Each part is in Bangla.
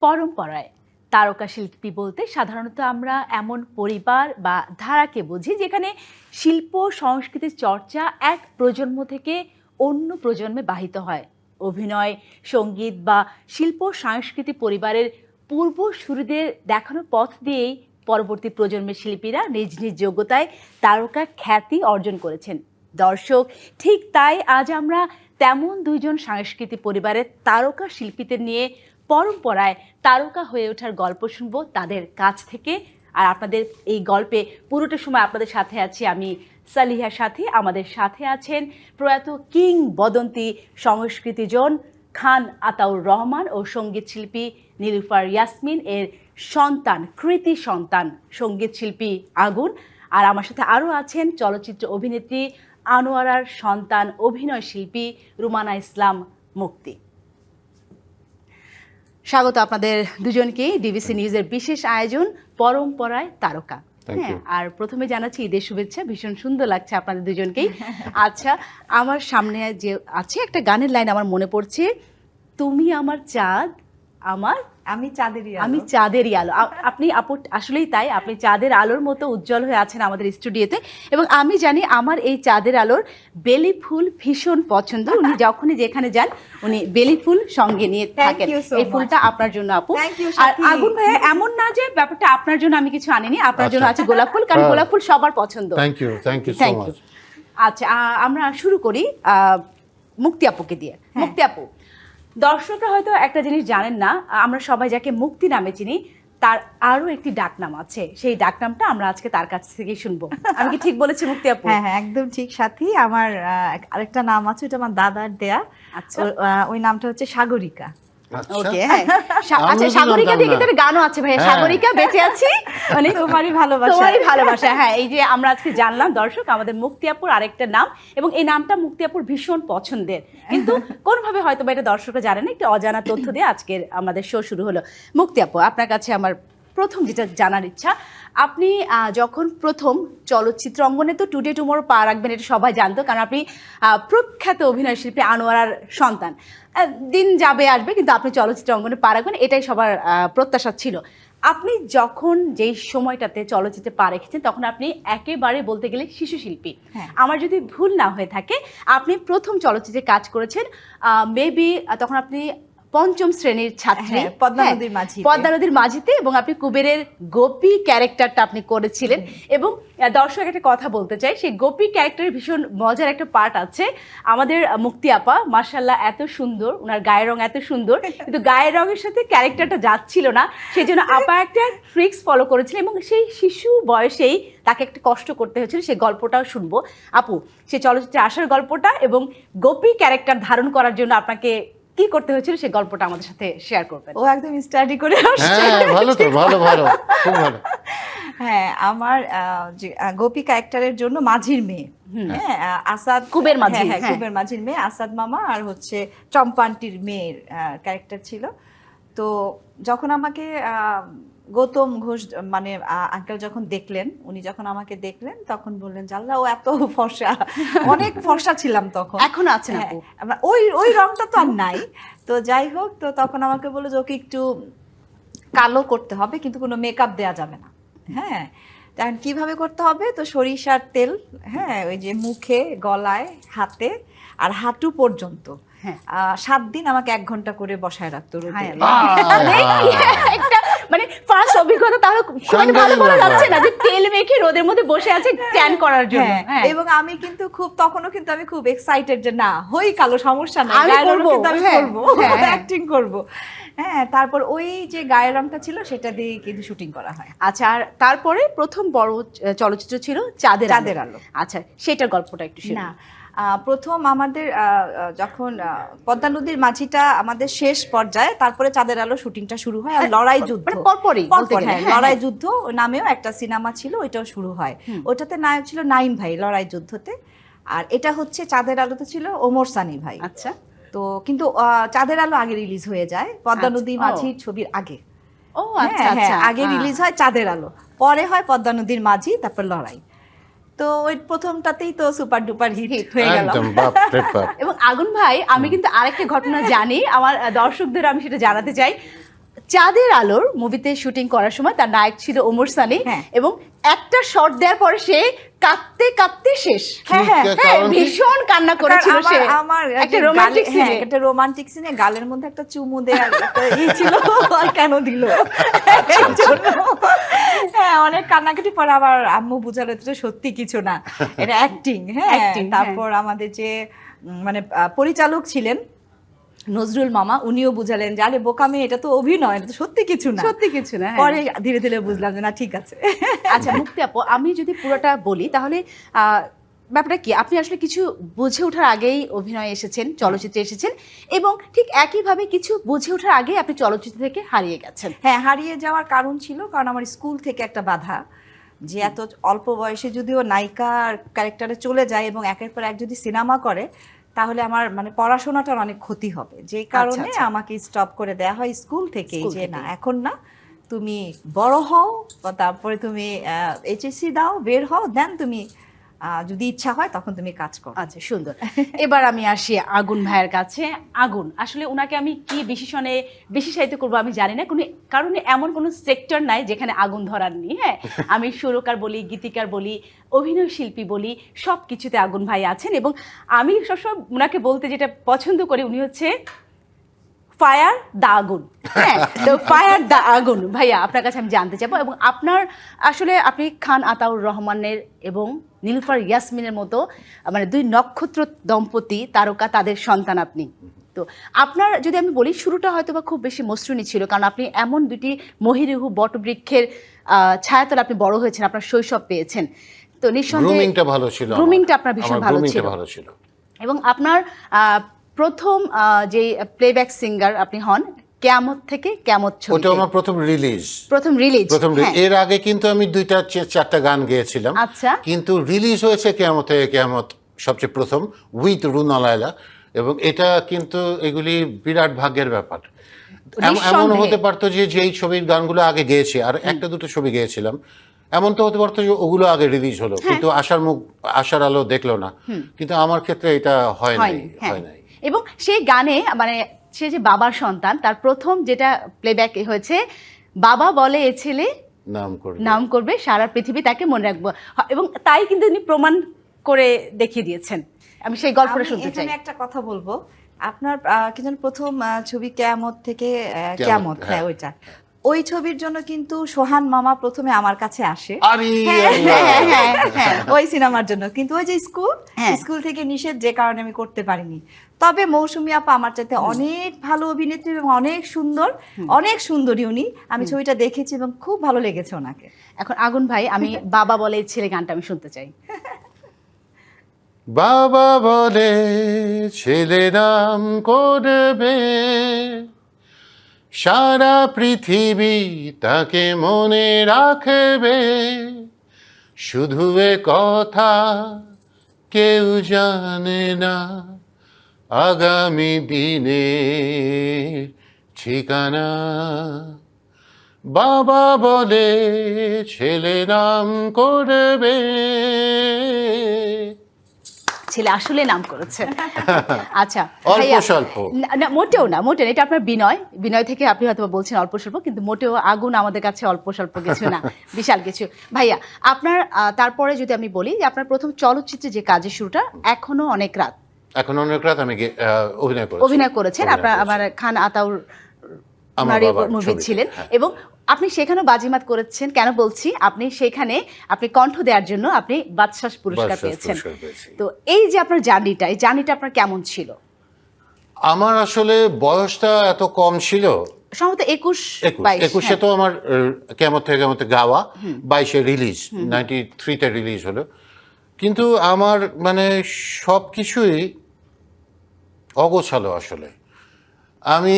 পরম্পরায় তারকা শিল্পী বলতে সাধারণত আমরা এমন পরিবার বা ধারাকে বুঝি যেখানে শিল্প সংস্কৃতির চর্চা এক প্রজন্ম থেকে অন্য প্রজন্মে বাহিত হয়। অভিনয়, সঙ্গীত বা শিল্প সংস্কৃতি পরিবারের পূর্বসূরিদের দেখানো পথ দিয়েই পরবর্তী প্রজন্মের শিল্পীরা নিজ নিজ যোগ্যতায় তারকা খ্যাতি অর্জন করেছেন। দর্শক, ঠিক তাই আজ আমরা তেমন দুইজন সাংস্কৃতিক পরিবারের তারকা শিল্পীদের নিয়ে পরম্পরায় তারকা হয়ে ওঠার গল্প শুনবো তাদের কাছ থেকে। আর আপনাদের এই গল্পে পুরোটা সময় আপনাদের সাথে আছি আমি সালিহার সাথে। আমাদের সাথে আছেন প্রয়াত কিংবদন্তি সংস্কৃতিজন খান আতাউর রহমান ও সঙ্গীত শিল্পী নীলুফার ইয়াসমিন এর সন্তান, কৃতি সন্তান সঙ্গীত শিল্পী আগুন। আর আমার সাথে আরও আছেন চলচ্চিত্র অভিনেত্রী আনোয়ারার সন্তান অভিনয় শিল্পী রুমানা ইসলাম মুক্তি। স্বাগত আপনাদের দুজনকেই ডিবিসি নিউজের বিশেষ আয়োজন পরম্পরায় তারকা। হ্যাঁ, আর প্রথমে জানাচ্ছি ঈদের শুভেচ্ছা। ভীষণ সুন্দর লাগছে আপনাদের দুজনকেই। আচ্ছা, আমার সামনে যে আছে একটা গানের লাইন আমার মনে পড়ছে, তুমি আমার চাঁদ, আমি চাঁদেরই আলো। আমি চাঁদেরই আলো। আপনি আপু আসলেই তাই, আপনি চাঁদের আলোর মতো উজ্জ্বল হয়ে আছেন আমাদের স্টুডিওতে। এবং আমি জানি আমার এই চাঁদের আলোর বেলি ফুল ভীষণ পছন্দ। উনি যখনই যেখানে যান উনি বেলি ফুল সঙ্গে নিয়ে থাকেন। এই ফুলটা আপনার জন্য আপু। আর আগুন ভাইয়া, এমন না যে ব্যাপারটা আপনার জন্য আমি কিছু আনিনি, আপনার জন্য আছে গোলাপ ফুল, কারণ গোলাপ ফুল সবার পছন্দ। Thank you so much. আচ্ছা, আমরা শুরু করি মুক্তি আপুকে দিয়ে। মুক্তি আপু, দর্শকরা হয়তো একটা জিনিস জানেন না, আমরা সবাই যাকে মুক্তি নামে চিনি তার আরো একটি ডাকনাম আছে। সেই ডাকনামটা আমরা আজকে তার কাছ থেকে শুনবো। আমি কি ঠিক বলেছি মুক্তি আপু? হ্যাঁ হ্যাঁ, একদম ঠিক সাথী। আমার আরেকটা নাম আছে, ওটা আমার দাদার দেয়া। আচ্ছা, ওই নামটা হচ্ছে সাগরিকা। ওকে, হ্যাঁ। আচ্ছা, সাগরিকা দিয়ে কিন্তু গানও আছে ভাই, সাগরিকা বেঁচে আছি মানে তোমারই ভালোবাসা, তোমারই ভালোবাসা। হ্যাঁ, এই যে আমরা আজকে জানলাম দর্শক আমাদের মুক্তি আপুর আরেকটা নাম, এবং এই নামটা মুক্তি আপুর ভীষণ পছন্দের, কিন্তু কোনভাবে হয়তো বা এটা দর্শকরা জানে না। একটু অজানা তথ্য দিয়ে আজকের আমাদের শো শুরু হলো। মুক্তি আপু, আপনার কাছে আমার প্রথম যেটা জানার ইচ্ছা, আপনি যখন প্রথম চলচ্চিত্র অঙ্গনে তো টুডে টুমোরো পা রাখবেন এটা সবাই জানতো, কারণ আপনি প্রখ্যাত অভিনয় শিল্পী আনোয়ারার সন্তান। দিন যাবে আসবে কিন্তু আপনি চলচ্চিত্র অঙ্গনে পা রাখবেন, এটাই সবার প্রত্যাশা ছিল। আপনি যখন যেই সময়টাতে চলচ্চিত্রে পা রেখেছেন তখন আপনি একেবারে বলতে গেলে শিশু শিল্পী। আমার যদি ভুল না হয়ে থাকে, আপনি প্রথম চলচ্চিত্রে কাজ করেছেন মেবি তখন আপনি পঞ্চম শ্রেণীর ছাত্রী, পদ্মা নদীর মাঝিতে, এবং আপনি কুবেরের গোপী ক্যারেক্টারটা আপনি করেছিলেন। এবং দর্শক একটা কথা বলতে চাই, সেই গোপী ক্যারেক্টারের ভীষণ মজার একটা পার্ট আছে। আমাদের মুক্তি আপা মাশাআল্লাহ এত সুন্দর, ওনার গায়ের রং এত সুন্দর, কিন্তু গায়ের রঙের সাথে ক্যারেক্টারটা যাচ্ছিল না, সেই জন্য আপা একটা ট্রিক্স ফলো করেছিলেন এবং সেই শিশু বয়সেই তাকে একটা কষ্ট করতে হয়েছিল। সেই গল্পটাও শুনবো আপু, সেই চলচ্চিত্রে আসার গল্পটা এবং গোপী ক্যারেক্টার ধারণ করার জন্য আপনাকে কি করতে হয়েছিল সেই গল্পটা আমাদের সাথে শেয়ার করবেন। ও একদম স্টাডি করে আসছে। হ্যাঁ, ভালো তো, ভালো ভালো, খুব ভালো। হ্যাঁ, আমার যে গোপী ক্যারেক্টারের জন্য মাঝির মেয়ে, হ্যাঁ আসাদ, কুবের মাঝি, হ্যাঁ কুবের মাঝির মেয়ে আসাদ মামা আর হচ্ছে চম্পান্টির মেয়ের ক্যারেক্টার ছিল। তো যখন আমাকে গৌতম ঘোষ মানে আঙ্কেল যখন দেখলেন, উনি যখন আমাকে দেখলেন তখন বললেন জাল্লা ও এত ফর্সা, অনেক ফর্সা ছিলাম তখন। এখন আছে না ওই রংটা তো আর নাই। তো যাই হোক, তো তখন আমাকে বললো যে ওকে একটু কালো করতে হবে, কিন্তু কোনো মেকআপ দেয়া যাবে না। হ্যাঁ, তখন কিভাবে করতে হবে, তো সরিষার তেল, হ্যাঁ ওই যে মুখে, গলায়, হাতে আর হাঁটু পর্যন্ত 7 দিন আমাকে 1 ঘন্টা করে বসায় রাখতো রোদে। একটা মানে ফার্স্ট অভিজ্ঞতা, তাহলে খুব ভালো বলা যাচ্ছে না যে তেল মেখে রোদের মধ্যে বসে আছে ট্যান করার জন্য। এবং আমি কিন্তু তখনও কিন্তু আমি খুব এক্সাইটেড যে না হই কালো, সমস্যা নাই, আমি করবো, অ্যাক্টিং করব। হ্যাঁ, তারপর ওই যে গায়ের রংটা ছিল সেটা দিয়ে কিন্তু শুটিং করা হয়। আচ্ছা, আর তারপরে প্রথম বড় চলচ্চিত্র ছিল চাঁদের আলো। আচ্ছা, সেটার গল্পটা একটু শুনি। না, প্রথম আমাদের যখন পদ্মা নদীর মাঝিটা আমাদের শেষ পর্যায়ে, তারপরে চাঁদের আলো শুটিংটা শুরু হয়। আর লড়াই যুদ্ধ লড়াই যুদ্ধ নামেও একটা সিনেমা ছিল, ওইটাও শুরু হয়। ওটাতে নায়ক ছিল নাইম ভাই লড়াই যুদ্ধতে, আর এটা হচ্ছে চাঁদের আলোতে ছিল ওমর সানি ভাই। আচ্ছা, তো কিন্তু চাঁদের আলো আগে রিলিজ হয়ে যায়, পদ্মা নদী মাঝির ছবির আগে। ও আচ্ছা আচ্ছা, আগে রিলিজ হয় চাঁদের আলো, পরে হয় পদ্মা নদীর মাঝি, তারপর লড়াই। তো ওই প্রথমটাতেই তো সুপার ডুপার হিট হয়ে গেল। এবং আগুন ভাই, আমি কিন্তু আরেকটা ঘটনা জানি, আমার দর্শকদের আমি সেটা জানাতে চাই। চাঁদের আলোর মুভিতে শুটিং করার সময় তার নায়ক ছিল ওমর সানি হ্যাঁ। এবং একটা শট দেওয়ার পরে সে কাঁদতে কাঁদতে শেষ। হ্যাঁ, হ্যাঁ, কারণ কি? ভীষণ কান্না করেছিল সে। আমার একটা রোমান্টিক সিনে। একটা রোমান্টিক সিনে গালের মধ্যে একটা চুমু দেওয়ার একটা ছিল, আর কেন দিল এর জন্য। হ্যাঁ, অনেক কান্নাকাটি পরে আবার আম্মু বুঝালো এটা তো সত্যি কিছু না, এটা অ্যাক্টিং। হ্যাঁ, Acting, হ্যাঁ। তারপর আমাদের যে মানে পরিচালক ছিলেন নজরুল মামা, উনিও বুঝালেন যে আরে বোকা মেয়ে, এটা তো অভিনয়, এটা তো সত্যি কিছু না। সত্যি কিছু না, হ্যাঁ। পরে ধীরে ধীরে বুঝলাম যে না, ঠিক আছে। আচ্ছা মুক্তি আপু, আমি যদি পুরোটা বলি তাহলে ব্যাপারটা কি, আপনি আসলে কিছু বুঝে ওঠার আগেই অভিনয়ে এসেছেন, চলচ্চিত্রে এসেছেন এবং ঠিক একইভাবে কিছু বুঝে ওঠার আগে আপনি চলচ্চিত্র থেকে হারিয়ে গেছেন। হ্যাঁ, হারিয়ে যাওয়ার কারণ ছিল কারণ আমার স্কুল থেকে একটা বাধা, যে এত অল্প বয়সে যদিও নায়িকার ক্যারেক্টারে চলে যায় এবং একের পর এক যদি সিনেমা করে তাহলে আমার মানে পড়াশোনাটার অনেক ক্ষতি হবে, যে কারণে আচ্ছা। আমাকে স্টপ করে দেয়া হয় স্কুল থেকেই, স্কুল যে না থেকেই। এখন না, তুমি বড় হও বা তারপরে তুমি এইচএসসি দাও, বের হও, দেন তুমি যদি ইচ্ছা হয় তখন তুমি কাজ করো। আচ্ছা সুন্দর। এবার আমি আসি আগুন ভাইয়ের কাছে। আগুন আসলে ওনাকে আমি কি বিশেষণে বিশেষায়িত করবো আমি জানি না, কোনো কারণে এমন কোনো সেক্টর নাই যেখানে আগুন ধরার নেই। হ্যাঁ, আমি সুরকার বলি, গীতিকার বলি, অভিনয় শিল্পী বলি, সব কিছুতে আগুন ভাই আছেন এবং আমি সবসময় ওনাকে বলতে যেটা পছন্দ করি, উনি হচ্ছে ফায়ার দা আগুন। হ্যাঁ, তো ফায়ার দা আগুন ভাইয়া আপনার কাছে আমি জানতে চাইবো, এবং আপনার আসলে আপনি খান আতাউর রহমানের এবং নীলুফার ইয়াসমিনের মতো মানে দুই নক্ষত্র দম্পতি তারকা, তাদের সন্তান আপনি। তো আপনার যদি আমি বলি শুরুটা হয়তো বা খুব বেশি মসৃণই ছিল, কারণ আপনি এমন দুটি মহিরুহু বটবৃক্ষের ছায়াতলে আপনি বড় হয়েছেন, আপনার শৈশব পেয়েছেন। তো নিঃসন্দেহে গ্রুমিংটা ভালো ছিল, গ্রুমিংটা আপনার ভীষণ আমার ভালো গ্রুমিংটা ছিল। ভালো ছিল। এবং আপনার প্রথম যে প্লেব্যাক সিঙ্গার আপনি হন কেয়ামত থেকে কেয়ামত ওটা ছবিতে, আমার প্রথম রিলিজ। প্রথম রিলিজ। এর আগে কিন্তু আমি দুইটা চারটা গান গেয়েছিলাম, আচ্ছা। কিন্তু রিলিজ হয়েছে কেয়ামত থেকে কেয়ামত সবচেয়ে প্রথম, উইথ রুনা লায়লা, এবং এটা কিন্তু এগুলি বিরাট ভাগ্যের ব্যাপার। এমন নিঃসন্দেহে। হতে পারতো যে যেই ছবির গানগুলো আগে গেয়েছি, আর একটা দুটো ছবি গেয়েছিলাম, এমন তো হতে পারতো যে ওগুলো আগে রিলিজ হলো কিন্তু আশার আলো দেখলো না, কিন্তু আমার ক্ষেত্রে এটা হয় নাই। হ্যাঁ। এবং সেই গানে মানে সে যে বাবার সন্তান, তার প্রথম যেটা প্লেব্যাক হয়েছে, বাবা বলে এ ছেলে নাম করবে সারা পৃথিবী তাকে মনে রাখবো, এবং তাই কিন্তু উনি প্রমাণ করে দেখিয়ে দিয়েছেন। আমি সেই গল্পটা আমি শুনতে চাই। এখানে একটা কথা বলবো, আপনার কি যেন প্রথম ছবি কেয়ামত থেকে কেয়ামত, কেয়ামত, হ্যাঁ। হ্যাঁ ওইটা, ওই ছবির জন্য কিন্তু সোহান মামা প্রথমে আমার কাছে আসে আরে ওই সিনেমার জন্য, কিন্তু ওই যে হ্যাঁ। স্কুল থেকে নিষেধ, যে কারণে আমি করতে পারিনি। তবে মৌসুমী আপা আমার চাইতে অনেক ভালো অভিনেত্রী এবং অনেক সুন্দর, অনেক সুন্দরী উনি। আমি ছবিটা দেখেছি এবং খুব ভালো লেগেছে ওনাকে। এখন আগুন ভাই, আমি বাবা বলে এ ছেলে গানটা আমি শুনতে চাই। বাবা বলে ছেলে নাম করবে সারা পৃথিবী তাকে মনে রাখবে, শুধু এ কথা কেউ জানে না আগামী দিনের ঠিকানা। বাবা বলে ছেলে নাম করবে। ছেলে আসলে নাম করেছে। আচ্ছা অল্প ভাইয়া, স্বল্প। না মোটেও না, মোটেও না, এটা আপনার বিনয় থেকে আপনি হয়তো বলছেন অল্প স্বল্প, কিন্তু মোটেও আগুন আমাদের কাছে অল্প স্বল্প কিছু না, বিশাল কিছু। ভাইয়া আপনার তারপরে যদি আমি বলি যে আপনার প্রথম চলচ্চিত্রে যে কাজের শুরুটা এখনো অনেক রাত, এখন অনেক রাত আমি অভিনয় করেছেন। আপনার আমার খান আতাউর আমার বাবার মুভি ছবিতে, ছিলেন, হ্যাঁ। এবং আপনি সেখানেও বাজিমাত করেছেন। কেন বলছি, আপনি সেখানে আপনি কণ্ঠ দেওয়ার জন্য আপনি বাদশাহ পুরস্কার পেয়েছেন। তো এই যে আপনার জার্নিটা, এই জার্নিটা আপনার কেমন ছিল? আমার আসলে বয়সটা এত কম ছিল, সম্ভবত 21 তো আমার কেমন থেকে কেমন গাওয়া, 22-এ রিলিজ, 93-তে রিলিজ হলো, কিন্তু আমার মানে সব কিছুই অগোছালো আসলে। আমি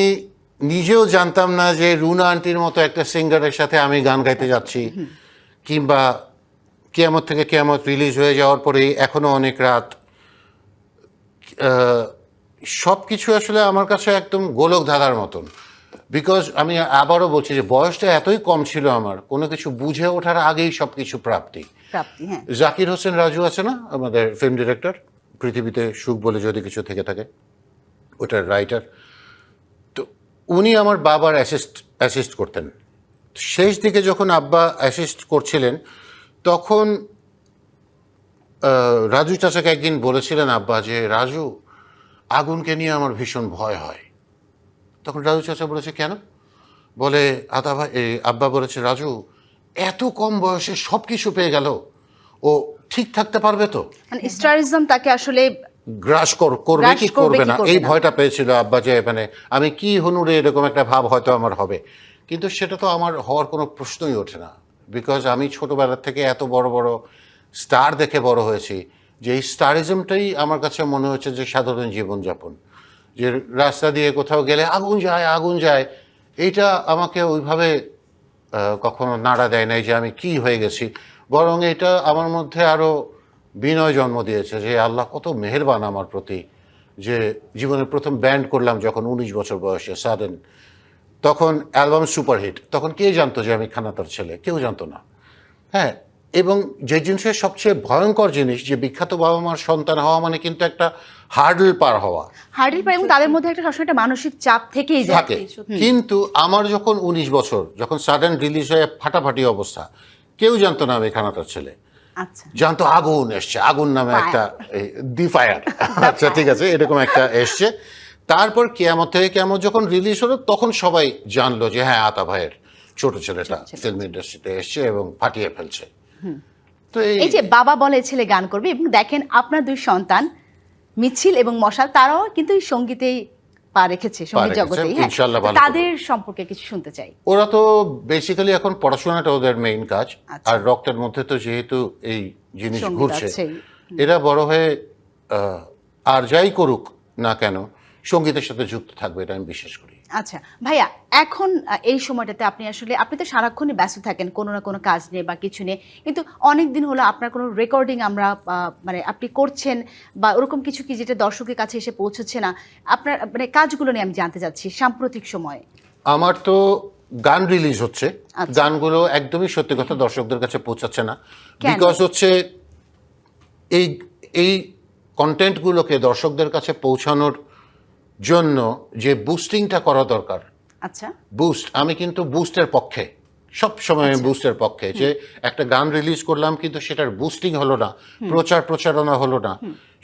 নিজেও জানতাম না যে রুনা আন্টির মতো একটা সিঙ্গারের সাথে আমি গান গাইতে যাচ্ছি, কিংবা কেয়ামত থেকে কেয়ামত রিলিজ হয়ে যাওয়ার পরে এখনো অনেক রাত, সব কিছু আসলে আমার কাছে একদম গোলক ধাঁধার মতন। বিকজ আমি আবারও বলছি যে বয়সটা এতই কম ছিল, আমার কোনো কিছু বুঝে ওঠার আগেই সব কিছু প্রাপ্তি। হ্যাঁ। জাকির হোসেন রাজু আছে না, আমাদের ফিল্ম ডিরেক্টর, পৃথিবীতে সুখ বলে যদি কিছু থেকে থাকে, ওটার রাইটার, তো উনি আমার বাবার অ্যাসিস্ট করতেন। শেষ দিকে যখন আব্বা অ্যাসিস্ট করছিলেন তখন রাজু চাচাকে একদিন বলেছিলেন আব্বা যে রাজু, আগুনকে নিয়ে আমার ভীষণ ভয় হয়। তখন রাজু চাচা বলেছে কেন? বলে আব্বা বলেছে রাজু এত কম বয়সে সব কিছু পেয়ে গেল, ও ঠিক থাকতে পারবে তো? মানে স্টারিজম তাকে আসলে গ্রাস করবে কি করবে না এই ভয়টা পেয়েছিল আব্বা, যে মানে আমি কি হুনুরে এরকম একটা ভাব হয়তো আমার হবে। কিন্তু সেটা তো আমার হওয়ার কোনো প্রশ্নই ওঠে না, বিকজ আমি ছোটবেলা থেকে এত বড় বড় স্টার দেখে বড় হয়েছি যে এই স্টারিজমটাই আমার কাছে মনে হচ্ছে যে সাধারণ জীবনযাপন। যে রাস্তা দিয়ে কোথাও গেলে আগুন যায়, এইটা আমাকে ওইভাবে কখনো নাড়া দেয় নাই যে আমি কি হয়ে গেছি, বরং এটা আমার মধ্যে আরও বিনয় জন্ম দিয়েছে যে আল্লাহ কত মেহেরবান আমার প্রতি, যে জীবনের প্রথম ব্যান্ড করলাম যখন 19 বছর বয়সে সাডেন, তখন অ্যালবাম সুপারহিট, তখন কে জানতো যে আমি খানাতর ছেলে? কেউ জানতো না। হ্যাঁ, এবং যে জিনিসের সবচেয়ে ভয়ঙ্কর জিনিস যে বিখ্যাত বাবা মার সন্তান হওয়া মানে কিন্তু একটা হার্ডল পার হওয়া, এবং তাদের মধ্যে একটা সবসময় একটা মানসিক চাপ থেকেই যায়। থাকে। কিন্তু আমার যখন 19 বছর, যখন সাডেন রিলিজ হয়ে ফাটাফাটি অবস্থা, কেউ জানতো না আমি খানাতর ছেলে। আচ্ছা, জানতো আগুন এসছে, আগুন নামে একটা দি ফায়ার, আচ্ছা ঠিক আছে, এরকম একটা এসছে। তারপর কিয়ামত থেকে কিয়ামত যখন রিলিজ হলো তখন সবাই জানলো যে হ্যাঁ আতা ভাইয়ের ছোট ছেলেটা ফিল্ম ইন্ডাস্ট্রিতে এসছে এবং ফাটিয়ে ফেলছে। তো এই যে বাবা বলে ছেলে গান করবে, এবং দেখেন আপনার দুই সন্তান মিছিল এবং মশাল তারাও কিন্তু এই সঙ্গীতেই পা রেখেছে, সঙ্গীত জগতে। ইনশাআল্লাহ ভালো তাদের সম্পর্কে কিছু শুনতে চাই। ওরা তো বেসিক্যালি এখন পড়াশোনাটা ওদের মেইন কাজ, আচ্ছা। আর রক্তের মধ্যে তো যেহেতু এই জিনিস সঙ্গীত ঘুরছে, আছেই। এরা বড় হয়ে আর যাই করুক না কেন সঙ্গীতের সাথে যুক্ত থাকবে, এটা আমি বিশ্বাস করি। আচ্ছা ভাইয়া, এখন এই সময়টাতে আপনি তো সারাক্ষণই ব্যস্ত থাকেন কোনো না কোনো কাজ নিয়ে বা কিছু নিয়ে, কিন্তু অনেক দিন হলো আপনার কোনো রেকর্ডিং আমরা মানে আপনি করছেন বা ওরকম কিছু কি যেটা দর্শকের কাছে এসে পৌঁছচ্ছে না, আপনার মানে কাজগুলো নিয়ে আমি জানতে চাচ্ছি সাম্প্রতিক সময়ে। আমার তো গান রিলিজ হচ্ছে, আচ্ছা। গানগুলো একদমই সত্যি কথা দর্শকদের কাছে পৌঁছাচ্ছে না, কেন? বিকজ হচ্ছে এই এই কন্টেন্টগুলোকে দর্শকদের কাছে পৌঁছানোর জন্য যে বুস্টিংটা করা দরকার, আচ্ছা, বুস্ট, আমি কিন্তু বুস্টের পক্ষে, সব সময় আমি বুস্টের পক্ষে। যে একটা গান রিলিজ করলাম কিন্তু সেটার বুস্টিং হলো না, প্রচারণা হলো না,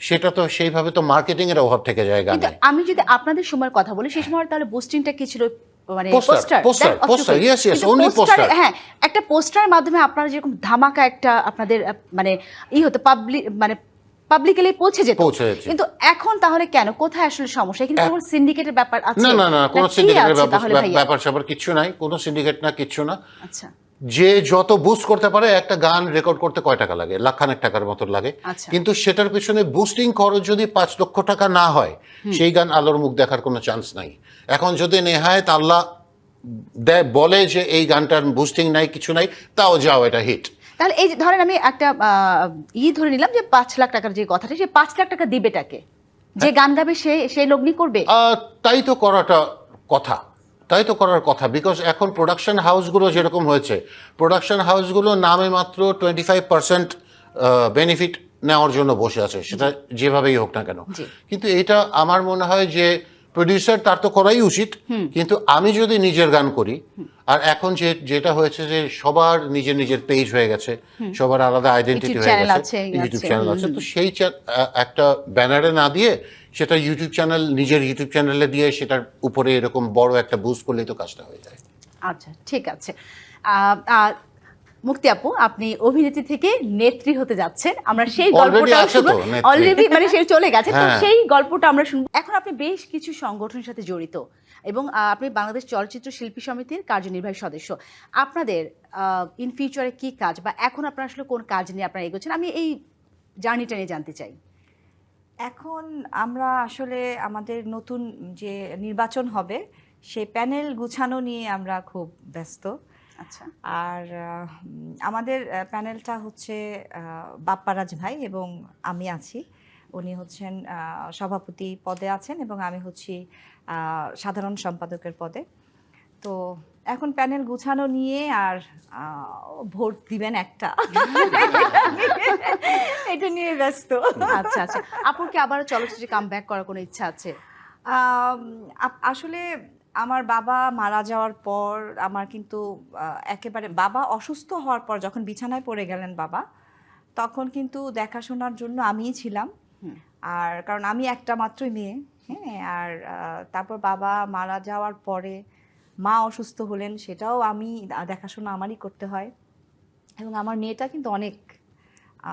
সেটা তো সেইভাবে তো মার্কেটিং এর অভাব থেকে যায় কিন্তু গানে। আমি যদি আপনাদের সময়ের কথা বলি, সেই সময় তাহলে বুস্টিংটা কি ছিল? মানে পোস্টার, yes, only poster। হ্যাঁ, একটা পোস্টারের মাধ্যমে আপনারা যেরকম ধামাকা একটা আপনাদের মানে হতো পাবলিকলি পৌঁছে যেত, কিন্তু এখন তাহলে কেন, কোথায় আসলে সমস্যা? কিন্তু কোনো সিন্ডিকেটের ব্যাপার আছে? না, কোনো সিন্ডিকেটের তাহলে ভাইয়া ব্যাপার স্যাপার কিচ্ছু নাই, কোনো সিন্ডিকেট না, কিচ্ছু না। আচ্ছা, যে যত বুস্ট করতে পারে, একটা গান রেকর্ড করতে কয় টাকা লাগে? লাখখানেক টাকার মতো লাগে। আচ্ছা। কিন্তু সেটার পিছনে বুস্টিং খরচ যদি 5 লক্ষ টাকা না হয়, সেই গান আলোর মুখ দেখার কোনো চান্স নাই। এখন যদি নেহায়েত আল্লাহ বলে যে এই গানটার বুস্টিং নাই, কিছু নাই, তাও যাও, এটা হিট। তাহলে এই যে ধরেন আমি একটা ধরে নিলাম যে 5 লাখ টাকার যে কথাটা, সেই 5 লাখ টাকা দিবেটাকে? যে গান গাবে সেই লগ্নি করবে? তাই তো করার কথা, বিকজ এখন প্রোডাকশন হাউসগুলো যেরকম হয়েছে, প্রোডাকশন হাউসগুলো নামে মাত্র 25% বেনিফিট নেওয়ার জন্য বসে আছে, সেটা যেভাবেই হোক না কেন। কিন্তু এটা আমার মনে হয় যে প্রডিউসার তার তো করাই উচিত, কিন্তু আমি যদি নিজের গান করি, আর এখন যেটা হয়েছে যে সবার নিজের পেজ হয়ে গেছে, সবার আলাদা আইডেন্টিটি হয়ে গেছে, ইউটিউব চ্যানেল আছে, তো সেই একটা ব্যানারে না দিয়ে সেটা নিজের ইউটিউব চ্যানেলে দিয়ে সেটার উপরে এরকম বড় একটা বুস্ট করলেই তো কাজটা হয়ে যায়। আচ্ছা, ঠিক আছে। মুক্তি আপু, আপনি অভিনেত্রী থেকে নেত্রী হতে যাচ্ছেন, আমরা সেই গল্পটা অলরেডি মানে সে চলে গেছে, তো সেই গল্পটা আমরা শুনবো। এখন আপনি বেশ কিছু সংগঠনের সাথে জড়িত এবং আপনি বাংলাদেশ চলচ্চিত্র শিল্পী সমিতির কার্যনির্বাহী সদস্য। আপনাদের ইন ফিউচারে কি কাজ, বা এখন আপনারা আসলে কোন কাজ নিয়ে আপনারা এগোচ্ছেন, আমি এই জার্নিটা নিয়ে জানতে চাই। এখন আমরা আসলে আমাদের নতুন যে নির্বাচন হবে সেই প্যানেল গুছানো নিয়ে আমরা খুব ব্যস্ত। আচ্ছা। আর আমাদের প্যানেলটা হচ্ছে বাপ্পারাজ ভাই এবং আমি আছি, উনি হচ্ছেন সভাপতি পদে আছেন এবং আমি হচ্ছি সাধারণ সম্পাদকের পদে। তো এখন প্যানেল গুছানো নিয়ে আর ভোট দিবেন একটা, এটা নিয়ে ব্যস্ত। আচ্ছা আচ্ছা, আপুর কি আবার চলচ্চিত্রে কাম ব্যাক করার কোনো ইচ্ছা আছে? আসলে আমার বাবা মারা যাওয়ার পর আমার কিন্তু একেবারে বাবা অসুস্থ হওয়ার পর যখন বিছানায় পড়ে গেলেন বাবা, তখন কিন্তু দেখাশোনার জন্য আমিই ছিলাম। আর কারণ আমি একটা মাত্রই মেয়ে, হ্যাঁ, আর তারপর বাবা মারা যাওয়ার পরে মা অসুস্থ হলেন, সেটাও আমি দেখাশোনা আমারই করতে হয়। এবং আমার মেয়েটা কিন্তু অনেক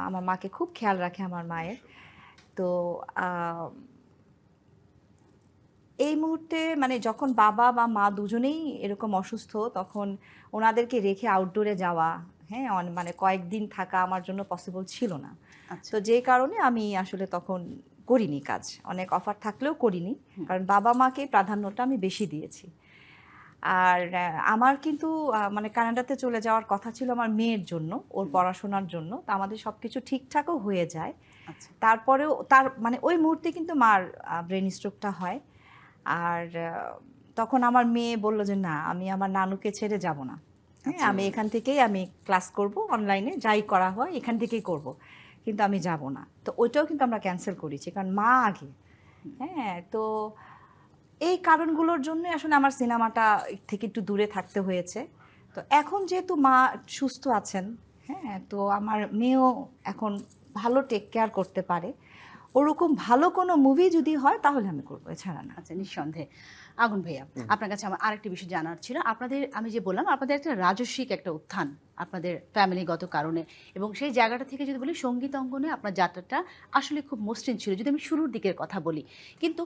আমার মাকে খুব খেয়াল রাখে আমার মায়ের। তো এই মুহূর্তে মানে যখন বাবা বা মা দুজনেই এরকম অসুস্থ, তখন ওনাদেরকে রেখে আউটডোরে যাওয়া, হ্যাঁ, মানে কয়েকদিন থাকা আমার জন্য পসিবল ছিল না। আচ্ছা। তো যে কারণে আমি আসলে তখন করিনি কাজ, অনেক অফার থাকলেও করিনি, কারণ বাবা মাকে প্রাধান্যটা আমি বেশি দিয়েছি। আর আমার কিন্তু মানে কানাডাতে চলে যাওয়ার কথা ছিল আমার মেয়ের জন্য, ওর পড়াশোনার জন্য। তো আমাদের সবকিছু ঠিকঠাকও হয়ে যায়। আচ্ছা। তারপরেও তার মানে ওই মুহূর্তে কিন্তু মার ব্রেন স্ট্রোকটা হয়। আর তখন আমার মেয়ে বলল যে না, আমি আমার নানুকে ছেড়ে যাব না, হ্যাঁ, আমি এখান থেকেই আমি ক্লাস করব, অনলাইনে যাই করা হয় এখান থেকেই করব, কিন্তু আমি যাব না। তো ওইটাও কিন্তু আমরা ক্যান্সেল করেছি, কারণ মা আগে। হ্যাঁ, তো এই কারণগুলোর জন্য আসলে আমার সিনেমাটা থেকে একটু দূরে থাকতে হয়েছে। তো এখন যেহেতু মা সুস্থ আছেন, হ্যাঁ, তো আমার মেয়েও এখন ভালো টেক কেয়ার করতে পারে, ওরকম ভালো কোনো মুভি যদি হয় তাহলে আমি করবো, এছাড়া না। আচ্ছা, নিঃসন্দেহে। আগুন ভাইয়া, আপনার কাছে আমার আরেকটি বিষয় জানার ছিল। আপনাদের, আমি যে বললাম, আপনাদের একটা রাজস্বিক একটা উত্থান আপনাদের ফ্যামিলিগত কারণে, এবং সেই জায়গাটা থেকে যদি বলি সঙ্গীত অঙ্গনে আপনার যাত্রাটা আসলে খুব মসৃণ ছিল, যদি আমি শুরুর দিকের কথা বলি। কিন্তু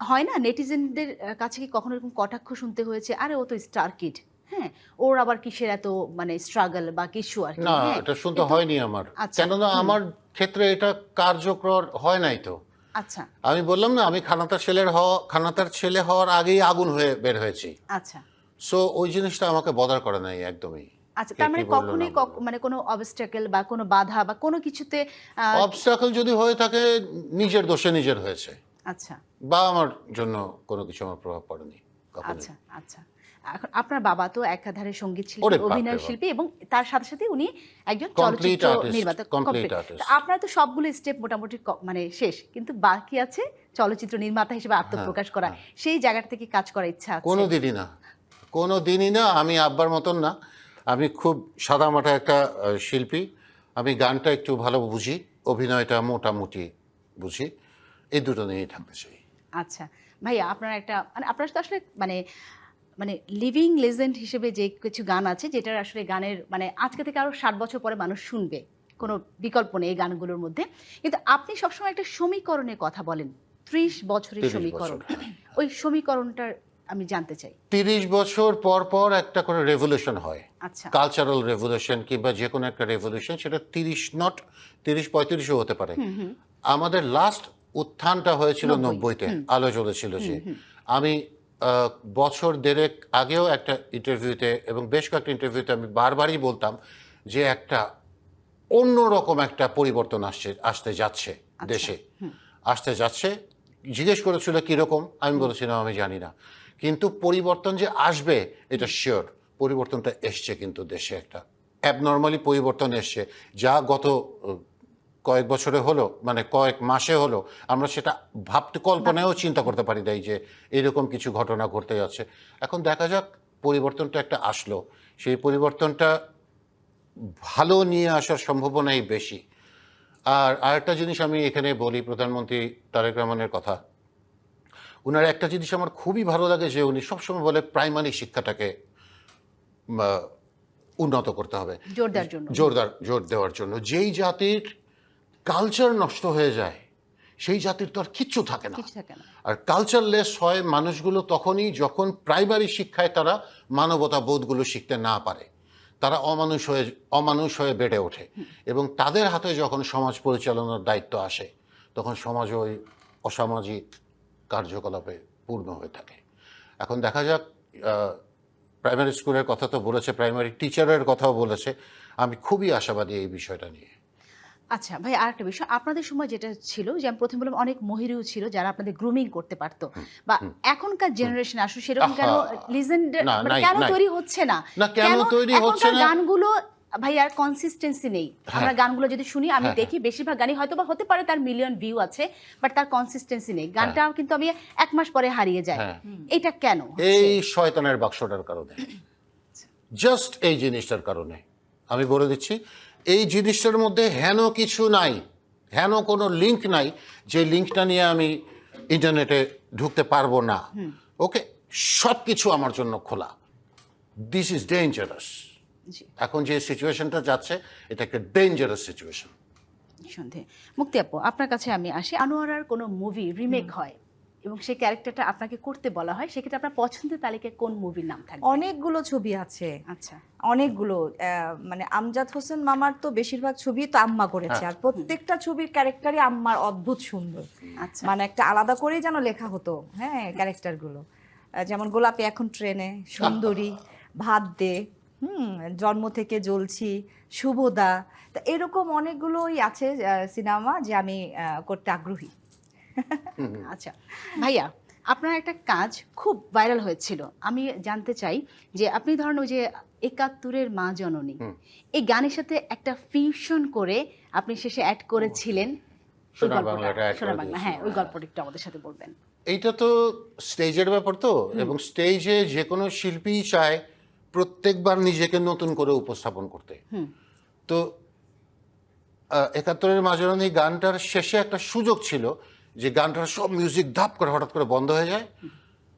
হয় না, নেটিজেনদের কাছে কি কখনো এরকম কটাক্ষ শুনতে হয়েছে, আরে ও তো স্টার কিড, হ্যাঁ, ওর আবার কিসের এত মানে স্ট্রাগল বা কিছু আর কি? না, হ্যাঁ, এটা শুনতে হয়নি আমার। আচ্ছা, কেননা আমার ক্ষেত্রে এটা কার্যকর হয় নাই তো। আচ্ছা আমি বললাম না, আমি খানাতার ছেলে হওয়ার আগেই আগুন হয়ে বের হয়েছি। আচ্ছা সো ওই জিনিসটা আমাকে বদার করে নাই একদমই। আচ্ছা, কে তার কি মানে বললো কখনোই না বললো। মানে কোনো অবস্ট্যাকল বা কোনো বাধা বা কোনো কিছুতে অবস্টাকল যদি হয়ে থাকে, নিজের দোষে নিজের হয়েছে, আচ্ছা বা আমার জন্য কোনো কিছু আমার প্রভাব পড়েনি কখনোই। আচ্ছা আচ্ছা। এখন আপনার বাবা তো একাধারে সঙ্গীত শিল্পী, ওরে বাপরে অভিনয় বাপ। শিল্পী, এবং তার সাথে সাথে উনি একজন Complete চলচ্চিত্র artist, নির্মাতা, complete complete। artist। তো আপনার তো সবগুলো স্টেপ মোটামুটি মানে শেষ, কিন্তু বাকি আছে চলচ্চিত্র নির্মাতা হিসেবে আত্মপ্রকাশ করা। সেই জায়গাটা থেকে কাজ করার ইচ্ছা আছে? কোনো দিনই না, কোনো দিনই না। আমি আব্বার মতন না, আমি খুব সাদামাটা একটা শিল্পী। আমি গানটা একটু ভালো বুঝি, অভিনয়টা মোটামুটি বুঝি, এই দুটো নিয়েই থাকতে চাই। আচ্ছা ভাইয়া, আপনার একটা মানে আপনার তো আসলে মানে মানে লিভিং লেজেন্ড হিসেবে যে কিছু গান আছে, যেটার আসলে গানের মানে আজকে থেকে আরো 60 বছর পরে মানুষ শুনবে, কোনো বিকল্প নেই এই গানগুলোর মধ্যে। কিন্তু আপনি সবসময় একটা সমীকরণের কথা বলেন, 30 বছরের 30 সমীকরণ। বছর। ওই সমীকরণটার আমি জানতে চাই। 30 বছর পর পর একটা করে রেভলিউশন হয়, আচ্ছা কালচারাল রেভলিউশন কিংবা যে কোনো একটা রেভলিউশন, সেটা 30 নট 30-35ও হতে পারে। আমাদের লাস্ট উত্থানটা হয়েছিল 90-তে, আলো জ্বলেছিল যে। আমি বছর দেড়েক আগেও একটা ইন্টারভিউতে এবং বেশ কয়েকটা ইন্টারভিউতে আমি বারবারই বলতাম যে একটা অন্যরকম একটা পরিবর্তন আসতে যাচ্ছে দেশে, আসতে যাচ্ছে। জিজ্ঞেস করেছিল কীরকম, আমি বলেছিলাম আমি জানি না, কিন্তু পরিবর্তন যে আসবে এটা শিওর। পরিবর্তনটা এসছে কিন্তু দেশে, একটা অ্যাবনর্মালি পরিবর্তন এসছে, যা গত কয়েক বছরে হলো, মানে কয়েক মাসে হলো, আমরা সেটা ভাবতে কল্পনায়ও চিন্তা করতে পারি নাই যে এরকম কিছু ঘটনা ঘটতে যাচ্ছে। এখন দেখা যাক, পরিবর্তনটা একটা আসলো, সেই পরিবর্তনটা ভালো নিয়ে আসার সম্ভাবনাই বেশি। আর আরেকটা জিনিস আমি এখানে বলি, প্রধানমন্ত্রী তারেক রহমানের কথা। ওনার একটা জিনিস আমার খুবই ভালো লাগে, যে উনি সবসময় বলে প্রাইমারি শিক্ষাটাকে উন্নত করতে হবে, জোর দেওয়ার জন্য। যেই জাতির কালচার নষ্ট হয়ে যায়, সেই জাতির তো আর কিচ্ছু থাকে না। আর কালচারলেস হয় মানুষগুলো তখনই যখন প্রাইমারি শিক্ষায় তারা মানবতা বোধগুলো শিখতে না পারে, তারা অমানুষ হয়ে বেড়ে ওঠে, এবং তাদের হাতে যখন সমাজ পরিচালনার দায়িত্ব আসে, তখন সমাজ ওই অসামাজিক কার্যকলাপে পূর্ণ হয়ে থাকে। এখন দেখা যাক, প্রাইমারি স্কুলের কথা তো বলেছে, প্রাইমারি টিচারের কথাও বলেছে। আমি খুবই আশাবাদী এই বিষয়টা নিয়ে। আচ্ছা ভাই, আরেকটা বিষয়, আপনাদের সময় যেটা ছিল যে আমি প্রথমে বললাম অনেক মহিরু ছিল যারা আপনাদের গ্রুমিং করতে পারতো, বা এখনকার জেনারেশন আসলে সেরকম কেন লিজেন্ড কেন তৈরি হচ্ছে না? কেন তৈরি হচ্ছে না? গানগুলো ভাইয়ার কনসিস্টেন্সি নেই। আমরা গানগুলো যদি শুনি, আমি দেখি বেশিরভাগ গানই হয়তো বা হতে পারে তার মিলিয়ন ভিউ আছে, বাট তার কনসিস্টেন্সি নেই। গানটা কিন্তু আমি 1 মাস পরে হারিয়ে যায়। এটা কেন? এই শয়তানের বাক্সটার কারণে, জাস্ট এই জিনিসটার কারণে। আমি বলে দিচ্ছি, এই জিনিসটার মধ্যে হেন কিছু নাই, হেন কোনো লিঙ্ক নাই যে লিঙ্কটা নিয়ে আমি ইন্টারনেটে ঢুকতে পারবো না। ওকে, সব কিছু আমার জন্য খোলা। This is dangerous. জি, এখন যে সিচুয়েশনটা যাচ্ছে, এটা একটা ডেঞ্জারাস সিচুয়েশন। সন্দেহে। মুক্তি আপু, আপনার কাছে আমি আসি। আনোয়ারার কোনো মুভি রিমেক হয় এবং সেই ক্যারেক্টারটা আপনাকে করতে বলা হয়, সেক্ষেত্রে আপনার পছন্দের তালিকায় কোন মুভির নাম থাকবে? অনেকগুলো ছবি আছে, আচ্ছা, অনেকগুলো। মানে আমজাদ হোসেন মামার তো বেশিরভাগ ছবি তো আম্মা করেছে, আর প্রত্যেকটা ছবির ক্যারেক্টারই আম্মার অদ্ভুত সুন্দর। আচ্ছা। মানে একটা আলাদা করেই যেন লেখা হতো, হ্যাঁ, ক্যারেক্টারগুলো। যেমন গোলাপি এখন ট্রেনে, সুন্দরী, ভাত দে, জন্ম থেকে জ্বলছি, শুভদা। তা এরকম অনেকগুলোই আছে সিনেমা যে আমি করতে আগ্রহী। আচ্ছা ভাইয়া, আপনার একটা কাজ খুব ভাইরাল হয়েছিল। আমি জানতে চাই যে আপনি ধরেন ওই যে ৭১-এর মা জননী, এই গানের সাথে একটা ফিউশন করে আপনি শেষে অ্যাড করেছিলেন ওই সোনার গল্পটা। বাংলাটা add করে সোনার বাংলা, হ্যাঁ, ওই দিয়েছি। গল্পটা একটু আমাদের সাথে বলবেন। এইটা তো স্টেজের ব্যাপার তো, এবং স্টেজে যে কোনো শিল্পী চায় প্রত্যেকবার নিজেকে নতুন করে উপস্থাপন করতে। তো ৭১-এর মাঝরানি গানটার শেষে একটা সুযোগ ছিল যে গানটার সব মিউজিক ধাপ করে হঠাৎ করে বন্ধ হয়ে যায়,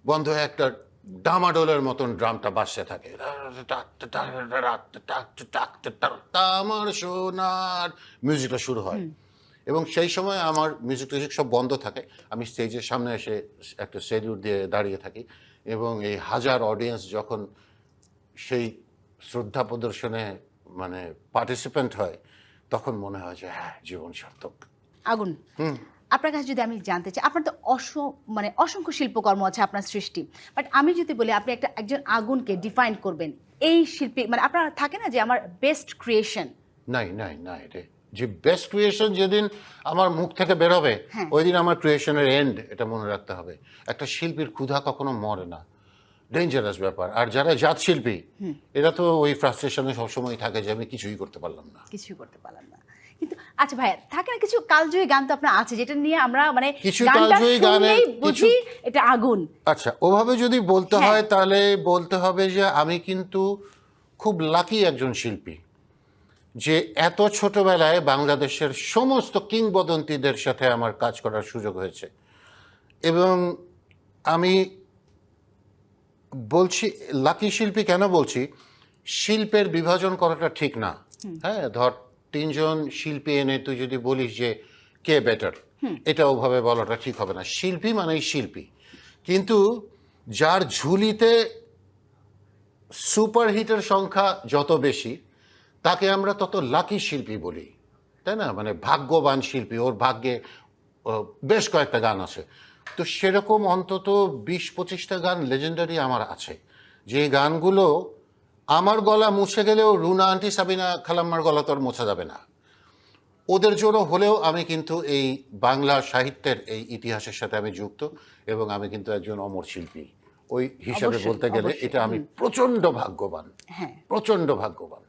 বন্ধ হয়ে একটা ডামাডোলের মতন ড্রামটা বাজতে থাকে, আমার সোনার মিউজিকটা শুরু হয়। এবং সেই সময় আমার মিউজিক টিউজিক সব বন্ধ থাকে, আমি স্টেজের সামনে এসে একটা সেলিউট দিয়ে দাঁড়িয়ে থাকি, এবং এই হাজার অডিয়েন্স যখন সেই শ্রদ্ধা প্রদর্শনে মানে পার্টিসিপেন্ট হয়, তখন মনে হয় যে হ্যাঁ, জীবন সার্থক। আগুন, আপনার কাছে যদি আমি জানতে চাই, আপনার তো মানে অসংখ্য শিল্পকর্ম আছে আপনার সৃষ্টি, বাট আমি যদি বলি আপনি একজন আগুনকে ডিফাইন করবেন, এই শিল্পী মানে আপনার থাকে না যে আমার বেস্ট ক্রিয়েশন? নাই নাই নাই রে, যে বেস্ট ক্রিয়েশন যেদিন আমার মুখ থেকে বেরোবে, ওই দিন আমার ক্রিয়েশনের এন্ড, এটা মনে রাখতে হবে। একটা শিল্পীর ক্ষুধা কখনো মরে না, ডেঞ্জারাস ব্যাপার। আর যারা জাত শিল্পী, এরা তো ওই ফ্রাস্ট্রেশনে সবসময় থাকে যে আমি কিছুই করতে পারলাম না, কিছুই করতে পারলাম না। কিন্তু আচ্ছা ভাইয়া, থাকে না কিছু কালজয়ী গান তো আপনার আছে, যেটা নিয়ে আমরা মানে কিছু গানটা কালজয়ী গানের শুনলেই বুঝি এটা আগুন। আচ্ছা, ওভাবে যদি বলতে হয় তাহলে বলতে হবে যে আমি কিন্তু খুব লাকি একজন শিল্পী, যে এত ছোটবেলায় বাংলাদেশের সমস্ত কিংবদন্তিদের সাথে আমার কাজ করার সুযোগ হয়েছে। এবং আমি বলছি লাকি শিল্পী কেন বলছি, শিল্পের বিভাজন করাটা ঠিক না। হ্যাঁ, ধর 3 জন শিল্পী এনে তুই যদি বলিস যে কে বেটার, এটা ওভাবে বলাটা ঠিক হবে না। শিল্পী মানেই শিল্পী, কিন্তু যার ঝুলিতে সুপারহিটের সংখ্যা যত বেশি, তাকে আমরা তত লাকি শিল্পী বলি, তাই না? মানে ভাগ্যবান শিল্পী, ওর ভাগ্যে বেশ কয়েকটা গান আছে। তো সেরকম অন্তত 20-25টা গান লেজেন্ডারি আমার আছে, যে গানগুলো আমার গলা মুছে গেলেও রুনা আন্টি, সাবিনা খালাম্মার গলা তো আর মোছা যাবে না। ওদের জন্য হলেও আমি কিন্তু এই বাংলা সাহিত্যের এই ইতিহাসের সাথে আমি যুক্ত, এবং আমি কিন্তু একজন অমর শিল্পী। ওই হিসাবে অবশ্যই, বলতে গেলে অবশ্যই। এটা আমি প্রচন্ড ভাগ্যবান, হ্যাঁ, প্রচন্ড ভাগ্যবান।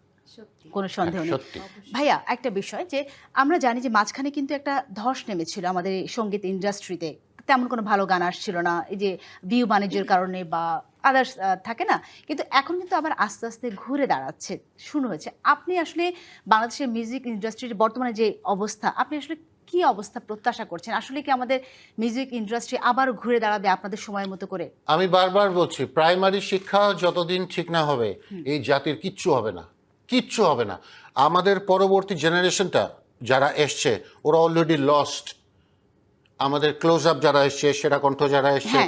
কোনো সন্দেহ নেই। সত্যি। ভাইয়া, একটা বিষয় যে আমরা জানি যে মাঝখানে কিন্তু একটা ধস নেমেছিল আমাদের এই সঙ্গীত ইন্ডাস্ট্রিতে, তেমন কোনো ভালো গান আসছিল না, এই যে ভিউ বাণিজ্যের কারণে বা আদার্স থাকে না, কিন্তু এখন কিন্তু আবার আস্তে আস্তে ঘুরে দাঁড়াচ্ছে, শুরু হয়েছে। আপনি আসলে বাংলাদেশের মিউজিক ইন্ডাস্ট্রির বর্তমানে যে অবস্থা, আপনি আসলে কি অবস্থা প্রত্যাশা করছেন? আসলে কি আমাদের মিউজিক ইন্ডাস্ট্রি আবার ঘুরে দাঁড়াবে আপনাদের সময়ের মতো করে? আমি বারবার বলছি, প্রাইমারি শিক্ষা যতদিন ঠিক না হবে, এই জাতির কিচ্ছু হবে না, কিচ্ছু হবে না। আমাদের পরবর্তী জেনারেশনটা যারা এসছে, ওরা অলরেডি লস্ট। আমাদের ক্লোজ আপ যারা এসছে, সেরা কণ্ঠ যারা এসছে,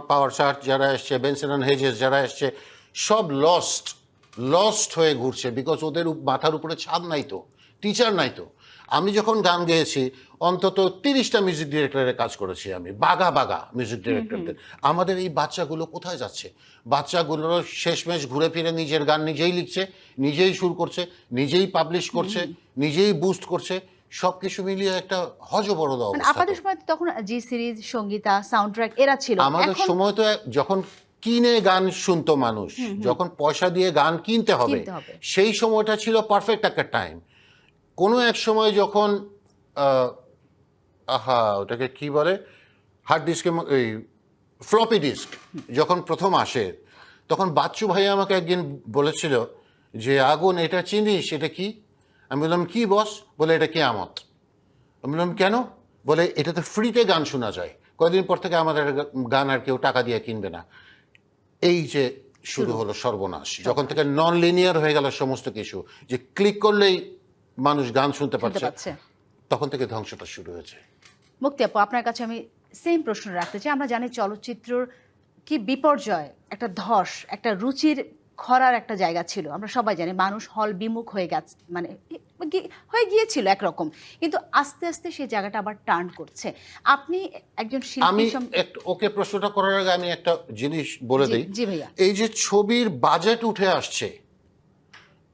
পাওয়ার শার্ট যারা এসছে, বেনসন অ্যান্ড হেজেস যারা এসছে, সব লস্ট হয়ে ঘুরছে, বিকজ ওদের মাথার উপরে ছাদ নাই তো, টিচার নাই তো। আমি যখন গান গেয়েছি, অন্তত 30টা মিউজিক ডিরেক্টরের কাজ করেছি আমি, বাগা মিউজিক ডিরেক্টরদের। আমাদের এই বাচ্চাগুলো কোথায় যাচ্ছে? বাচ্চাগুলোর শেষমেশ ঘুরে ফিরে নিজের গান নিজেই লিখছে, নিজেই সুর করছে, নিজেই পাবলিশ করছে, নিজেই বুস্ট করছে, সবকিছু মিলিয়ে একটা হজবরল মানে অবস্থা। আপনাদের সময় তো তখন G series, Sangeeta, sound track এরা ছিল। আমাদের এখন সময় তো যখন কিনে গান শুনতো মানুষ, যখন পয়সা দিয়ে গান কিনতে হবে কিনতে হবে। সেই সময়টা ছিল পারফেক্ট একটা টাইম। কোনো এক সময় যখন ওটাকে কি বলে, হার্ড ডিস্কের এই ফ্লপি ডিস্ক যখন প্রথম আসে, তখন বাচ্চু ভাই আমাকে একদিন বলেছিল যে আগুন এটা চিনিস, এটা কি? আমি বললাম কি বস? বলে এটা কিয়ামত। আমি বললাম কেন? বলে এটাতে ফ্রিতে গান শোনা যায়, কয়েকদিন পর থেকে আমাদের গান আর কেউ টাকা দিয়ে কিনবে না। এই যে শুরু হলো সর্বনাশ, যখন থেকে নন লিনিয়ার হয়ে গেল সমস্ত কিছু, যে ক্লিক করলেই মানুষ গান শুনতে শুনতে পারছে, পাচ্ছে। তখন থেকে ধ্বংসটা শুরু হয়েছে। মুক্তি আপু, আপনার কাছে আমি সেম প্রশ্ন রাখতে চাই। আমরা জানি চলচ্চিত্রর কি বিপর্যয়, একটা ধস, একটা রুচির খরার একটা জায়গা ছিল, আমরা সবাই জানি। মানুষ হল বিমুখ হয়ে গেছে, মানে হয়ে গিয়েছিল একরকম, কিন্তু আস্তে আস্তে সেই জায়গাটা আবার টার্ন করছে। আপনি একজন আমি শিল্পী ওকে প্রশ্নটা করার আগে আমি একটা জিনিস বলে দিই। জি ভাইয়া। এই যে ছবির বাজেট উঠে আসছে,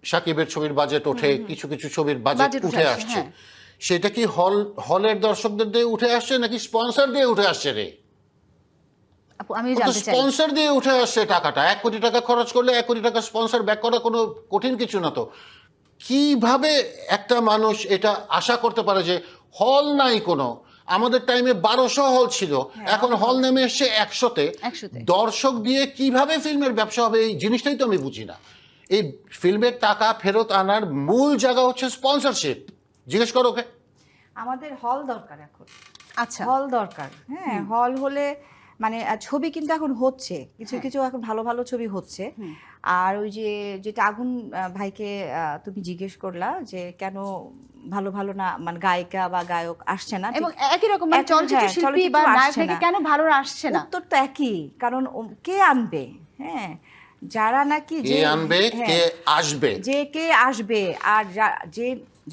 সাকিবের ছবির বাজেট ওঠে, কিছু কিছু ছবির বাজেট বাজেট উঠে উঠে আসে, আসছে, হ্যাঁ। সেটা কি হলের দর্শকদের দিয়ে উঠে আসছে নাকি স্পন্সর দিয়ে উঠে আসছে রে? আপু আমি জানতে চাই। স্পন্সর দিয়ে উঠে আসছে টাকাটা। 1 কোটি টাকা খরচ করলে 1 কোটি টাকা স্পন্সর ব্যাক করা কোনো কঠিন কিছু না তো। কিভাবে একটা মানুষ এটা আশা করতে পারে যে হল নাই কোনো? আমাদের টাইমে 1200 হল ছিল, এখন হল নেমে এসছে 100-তে। 100-তে। দর্শক দিয়ে কিভাবে ফিল্মের ব্যবসা হবে, এই জিনিসটাই তো আমি বুঝি না। এই ফিল্মের টাকা ফেরত আনার মূল জায়গা হচ্ছে স্পন্সরশিপ। জিজ্ঞেস করো ওকে। আমাদের হল দরকার এখন, আচ্ছা, হল দরকার। হ্যাঁ, হল হলে মানে ছবি কিন্তু এখন হচ্ছে, কিছু কিছু এখন ভালো ভালো ছবি হচ্ছে। আর ওই যে যেটা আগুন ভাইকে তুমি জিজ্ঞেস করলা যে কেন ভালো ভালো না, মানে গায়িকা বা গায়ক আসছে না, এবং একই রকম মানে এখন, চলচ্চিত্র হ্যাঁ, শিল্পী চলচ্চিত্র বা নায়ক আসছে নায়িকা না। কেন ভালো আসছে না? উত্তর তো একই, কারণ কে আনবে? হ্যাঁ, যারা নাকি কে আনবে, হ্যাঁ, কে আসবে? যে কে আসবে, আর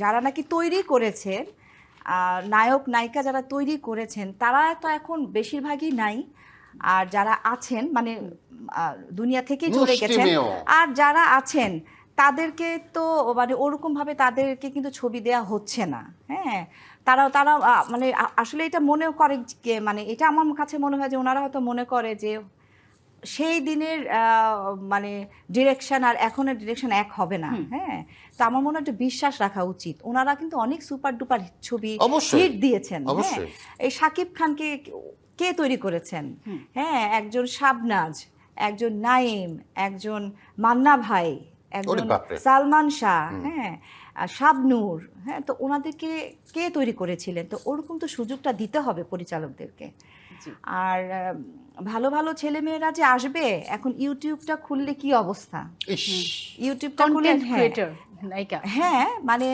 যারা নাকি তৈরি করেছেন, নায়ক নায়িকা যারা তৈরি করেছেন, তারা তো এখন বেশিরভাগই নাই। আর যারা আছেন মানে দুনিয়া থেকে চলে গেছেন, মুষ্টিমেয়। আর যারা আছেন তাদেরকে তো মানে ওরকম ভাবে তাদেরকে কিন্তু ছবি দেয়া হচ্ছে না। হ্যাঁ, তারা মানে আসলে এটা মনেও করে মানে এটা আমার কাছে মনে হয় যে ওনারা হয়তো মনে করে যে সেই দিনের মানে ডিরেকশন আর এখনের ডিরেকশন এক হবে না। হ্যাঁ, তো আমার মনে হয় একটা বিশ্বাস রাখা উচিত। ওনারা কিন্তু অনেক সুপার ডুপার ছবি অবশ্যই, হিট দিয়েছেন। হ্যাঁ, অবশ্যই। এই শাকিব খানকে কে তৈরি করেছেন? হ্যাঁ, একজন শাবনাজ, একজন নাইম, একজন মান্না ভাই, একজন ওরে বাপরে। সালমান শাহ, হ্যাঁ, শাবনূর। হ্যাঁ, তো ওনাদেরকে কে তৈরি করেছিলেন? তো ওরকম তো সুযোগটা দিতে হবে পরিচালকদেরকে। আর ভালো ভালো ছেলেমেয়েরা যে আসবে, এখন ইউটিউবটা খুললে কি অবস্থা, ইস, ইউটিউবটা খুললে কন্টেন্ট ক্রিয়েটর নায়িকা। হ্যাঁ, মানে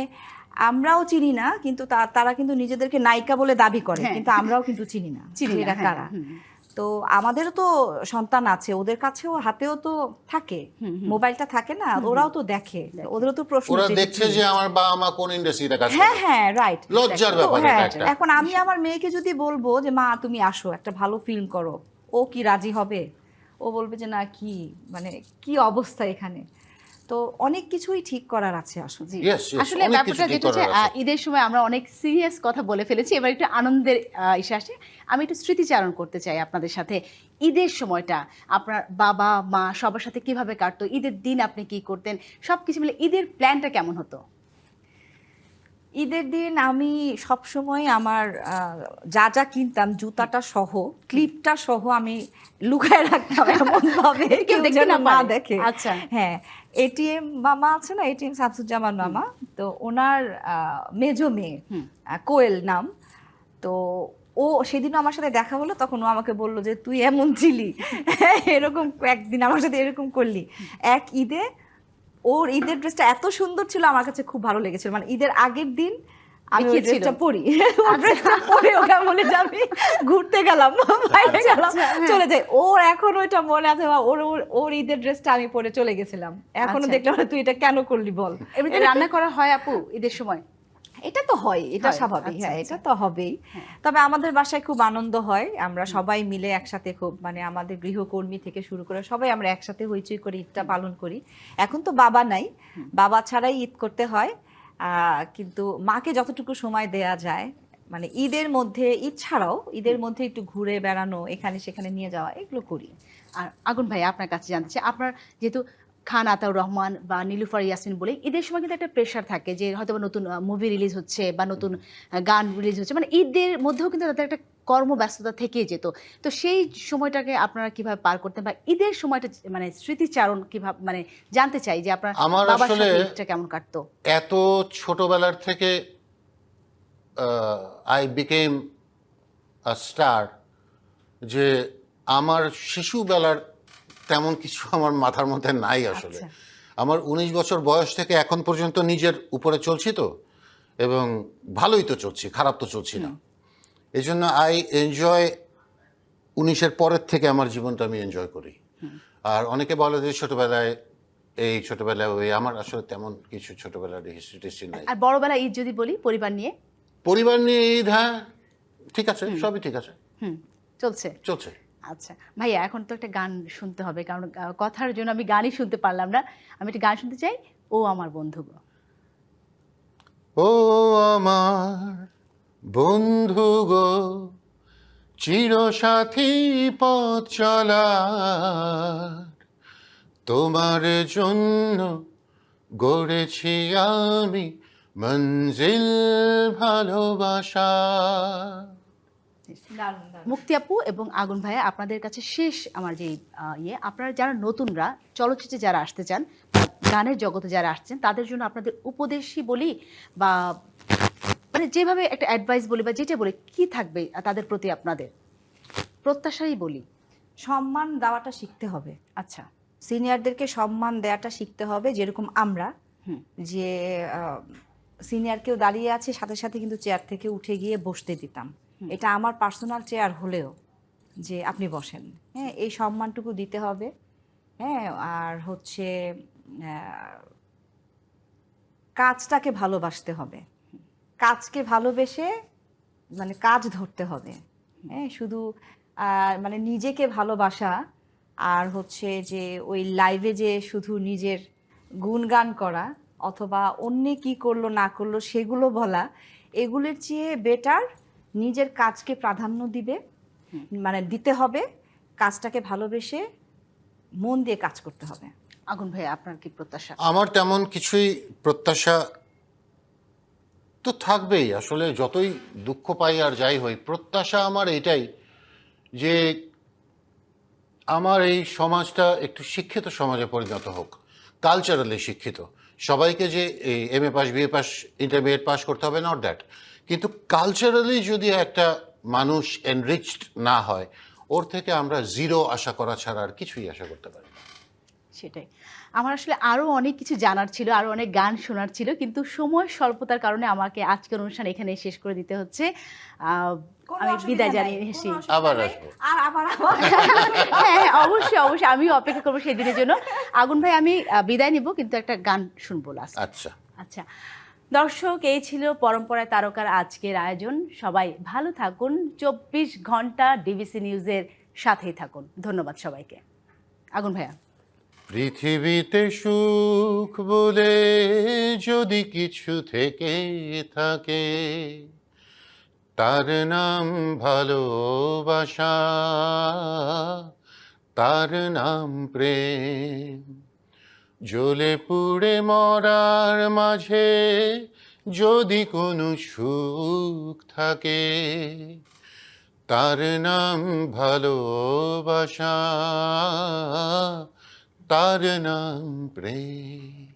আমরাও চিনি না, কিন্তু তারা কিন্তু নিজেদেরকে নায়িকা বলে দাবি করে, হ্যাঁ। কিন্তু আমরাও কিন্তু চিনি না চিনি না, এরা হ্যাঁ, কারা। তো আমাদেরও তো সন্তান আছে, ওদের কাছেও হাতেও তো থাকে, মোবাইলটা থাকে না, ওরাও তো দেখে, ওদেরও তো প্রশ্ন ওরা যে এটা দেখছে কি? যে আমার বাবা মা কোন ইন্ডাস্ট্রিতে কাজ হ্যাঁ করে। হ্যাঁ, রাইট। লজ্জার ব্যাপার এটা হ্যাঁ, একটা। এখন আমি আমার মেয়েকে যদি বলবো যে মা তুমি আসো একটা ভালো ফিল্ম করো, ও কি রাজি হবে? ও বলবে যে না, কি মানে কি অবস্থা এখানে। তো অনেক কিছুই ঠিক করার আছে আসলে। জি। Yes, yes, আসলে অনেক ব্যাপারটা কিছু ঠিক যেটা হচ্ছে করার আছে। ঈদের সময় আমরা অনেক সিরিয়াস কথা বলে ফেলেছি, এবার একটু আনন্দের ইসে আসে। আমি একটু স্মৃতিচারণ করতে চাই আপনাদের সাথে। ঈদের সময়টা আপনার বাবা মা সবার সাথে কিভাবে কাটতো, ঈদের দিন আপনি কি করতেন, সবকিছু মিলে ঈদের প্ল্যানটা কেমন হতো? ঈদের দিন আমি সবসময় আমার যা যা কিনতাম, জুতাটা সহ, ক্লিপটা সহ আমি লুকায় রাখতাম এমন ভাবে কেউ দেখতে যেন না না পারে। দেখে। আচ্ছা। হ্যাঁ, এটিএম মামা আছে না, এটিএম শামসুজ্জামান মামা, তো ওনার মেজো মেয়ে, কোয়েল নাম। তো ও সেদিনও আমার সাথে দেখা হলো, তখন ও আমাকে বললো যে তুই এমন ছিলি, এরকম একদিন আমার সাথে এরকম করলি। এক ঈদে ওর ঈদের ড্রেসটা এত সুন্দর ছিল, আমার কাছে খুব ভালো লেগেছিল। মানে ঈদের আগের দিন আমি ওই দেখিয়েছিল। ড্রেসটা পরি, ওর ড্রেসটা পরে ওকে বলে যে আমি ঘুরতে গেলাম, বাইরে গেলাম, চলে যাই। ওর এখন ওইটা মনে আছে, ওর ওর ঈদের ড্রেসটা আমি পরে চলে গেছিলাম। এখনো আচ্ছা। দেখলাম তুই এটা কেন করলি বল। এমনিতে রান্না করা হয় আপু ঈদের সময়? এটা তো হয়, এটা হয়, স্বাভাবিক। আচ্ছা, হ্যাঁ, আচ্ছা। এটা তো হবেই। তবে আমাদের বাসায় খুব আনন্দ হয়, আমরা সবাই মিলে একসাথে, খুব মানে আমাদের গৃহকর্মী থেকে শুরু করে সবাই আমরা একসাথে হইচই করে ঈদটা পালন করি। এখন তো বাবা নাই, বাবা ছাড়াই ঈদ করতে হয়, কিন্তু মাকে যতটুকু সময় দেয়া যায়, মানে ঈদের মধ্যে, ঈদ ছাড়াও ঈদের মধ্যে একটু ঘুরে বেড়ানো, এখানে সেখানে নিয়ে যাওয়া, এগুলো করি। আর আগুন ভাই আপনার কাছে জানতে চাই, আপনার যেহেতু খান আতাউর রহমান বা নীলুফার ইয়াসমিন বলে ঈদের সময় কিন্তু একটা প্রেশার থাকে যে হয়তো বা নতুন মুভি রিলিজ হচ্ছে বা নতুন গান রিলিজ হচ্ছে, মানে ঈদের মধ্যেও কিন্তু তাদের একটা কর্মব্যস্ততা থেকেই যেত। তো সেই সময়টাকে আপনারা কিভাবে পার করতেন বা ঈদের সময়টা মানে স্মৃতিচারণ কিভাবে, মানে জানতে চাই যে আপনার আমার বাবার আসলে সাথে ঈদটা কেমন কাটতো। এত ছোটবেলার থেকে আই বিকেম আ স্টার যে আমার শিশুবেলার তেমন কিছু আমার মাথার মধ্যে নাই আসলে। আচ্ছা। আমার 19 বছর বয়স থেকে এখন পর্যন্ত নিজের উপরে চলছি তো, এবং ভালোই তো চলছি, খারাপ তো চলছি না। এই জন্য আই এনজয় 19-এর পরের থেকে আমার জীবনটা আমি এনজয় করি। আর অনেকে বলে যে ছোটবেলায় এই ছোটবেলায় ওই, আমার আসলে তেমন কিছু ছোটবেলার হিস্ট্রি নাই। আর বড়বেলা ঈদ যদি বলি পরিবার নিয়ে। পরিবার নিয়ে ঈদ, হ্যাঁ ঠিক আছে, সবই ঠিক আছে, চলছে। চলছে। আচ্ছা ভাইয়া, এখন তো একটা গান শুনতে হবে, কারণ কথার জন্য আমি গানই শুনতে পারলাম না। আমি একটা গান শুনতে চাই, ও আমার বন্ধু গো। ও আমার বন্ধু গো, চিরসাথী পথ চলা, তোমার জন্য গড়েছি আমি মঞ্জিল ভালোবাসা। দারুণ দারুণ। মুক্তি আপু এবং আগুন ভাইয়া, আপনাদের কাছে শেষ আমার যে আপনারা যারা নতুনরা চলচ্চিত্রে যারা আসতে চান বা গানের জগতে যারা আসছেন, তাদের জন্য আপনাদের উপদেশই বলি বা মানে যেভাবে একটা অ্যাডভাইস বলি বা যেটা বলি, কি থাকবে তাদের প্রতি আপনাদের প্রত্যাশাই বলি। সম্মান দেওয়াটা শিখতে হবে, আচ্ছা। সিনিয়রদেরকে সম্মান দেওয়াটা শিখতে হবে। যেরকম আমরা যে সিনিয়র কেউ দাঁড়িয়ে আছে, সাথে সাথে কিন্তু চেয়ার থেকে উঠে গিয়ে বসতে দিতাম। এটা আমার পার্সোনাল চেয়ার হলেও যে আপনি বসেন, হ্যাঁ, এই সম্মানটুকু দিতে হবে। হ্যাঁ, আর হচ্ছে কাজটাকে ভালোবাসতে হবে, কাজকে ভালোবেসে মানে কাজ ধরতে হবে। হ্যাঁ, শুধু মানে নিজেকে ভালোবাসা আর হচ্ছে যে ওই লাইভে যে শুধু নিজের গুণগান করা অথবা অন্যে কি করলো না করলো সেগুলো বলা, এগুলোর চেয়ে বেটার নিজের কাজকে প্রাধান্য মানে দিতে হবে, কাজটাকে ভালোবেসে মন দিয়ে কাজ করতে হবে। আগুন ভাই, আপনার কি প্রত্যাশা? আমার তেমন কিছুই প্রত্যাশা তো থাকবেই, আসলে যতই দুঃখ পাই আর যাই হই, প্রত্যাশা আমার এটাই যে আমার এই সমাজটা একটু শিক্ষিত সমাজে পরিণত হোক, কালচারালি শিক্ষিত। সবাইকে যে এই MA pass, BA pass, intermediate pass করতে হবে, নট দ্যাট, কিন্তু কালচারালি যদি একটা মানুষ এনরিচড না হয়, ওর থেকে আমরা জিরো আশা করা ছাড়া আর কিছুই আশা করতে পারি না। সেটাই। আমার আসলে আরো অনেক কিছু জানার ছিল, আরো অনেক গান শোনার ছিল, কিন্তু সময় স্বল্পতার কারণে আমাকে আজকের অনুষ্ঠান এখানে শেষ করে দিতে হচ্ছে। আমি বিদায় জানিয়ে এসেছি। আবার আসবো। আর আবার হ্যাঁ হ্যাঁ, অবশ্যই অবশ্যই, আমিও অপেক্ষা করবো সেই দিনের জন্য। আগুন ভাই, আমি বিদায় নিব, কিন্তু একটা গান শুনবো লাস্ট। আচ্ছা। আচ্ছা দর্শক, এই ছিল পরম্পরায় তারকার আজকের আয়োজন। সবাই ভালো থাকুন, 24 ঘন্টা ডিবিসি নিউজের সাথেই থাকুন। ধন্যবাদ সবাইকে। আগুন ভাইয়া। পৃথিবীতে সুখ বলে যদি কিছু থেকে থাকে, তার নাম ভালোবাসা, তার নাম প্রেম। জ্বলে পুড়ে মরার মাঝে যদি কোনো সুখ থাকে, তার নাম ভালোবাসা, তার নাম প্রেম।